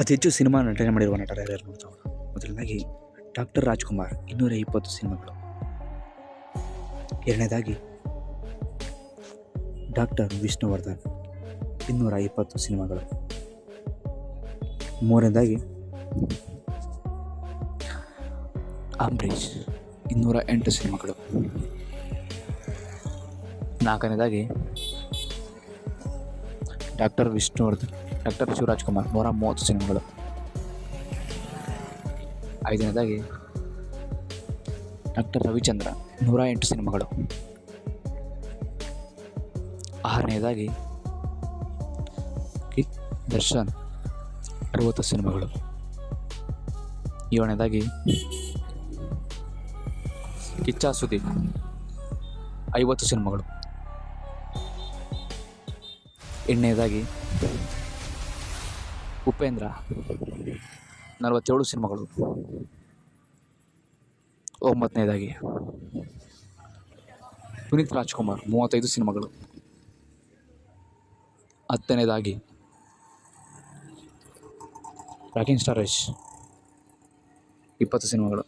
ಅತಿ ಹೆಚ್ಚು ಸಿನಿಮಾ ನಟನೆ ಮಾಡಿರುವ ನಟರು ಯಾರ್ಯಾರು ನೋಡ್ತಾವೆ. ಮೊದಲನೇದಾಗಿ ಡಾಕ್ಟರ್ ರಾಜ್ಕುಮಾರ್ 220 ಸಿನಿಮಾಗಳು. ಎರಡನೇದಾಗಿ ಡಾಕ್ಟರ್ ವಿಷ್ಣುವರ್ಧನ್ 220 ಸಿನಿಮಾಗಳು. ಮೂರನೇದಾಗಿ ಅಂಬರೀಷ್ 208 ಸಿನಿಮಾಗಳು. ನಾಲ್ಕನೇದಾಗಿ ಡಾಕ್ಟರ್ ವಿಷ್ಣುವರ್ಧನ್ ಡಾಕ್ಟರ್ ಶಿವರಾಜ್ಕುಮಾರ್ 130 ಸಿನಿಮಾಗಳು. ಐದನೇದಾಗಿ ಡಾಕ್ಟರ್ ರವಿಚಂದ್ರ 108 ಸಿನಿಮಾಗಳು. ಆರನೇದಾಗಿ ದರ್ಶನ್ 60 ಸಿನಿಮಾಗಳು. ಏಳನೇದಾಗಿ ಕಿಚ್ಚ ಸುದೀಪ್ 50 ಸಿನಿಮಾಗಳು. ಎಂಟನೇದಾಗಿ ಉಪೇಂದ್ರ 47 ಸಿನಿಮಾಗಳು. ಒಂಬತ್ತನೇದಾಗಿ ಪುನೀತ್ ರಾಜ್ಕುಮಾರ್ 35 ಸಿನಿಮಾಗಳು. ಹತ್ತನೇದಾಗಿ ರಾಕಿಂಗ್ ಸ್ಟಾರ್ ಯಶ್ 20 ಸಿನಿಮಾಗಳು.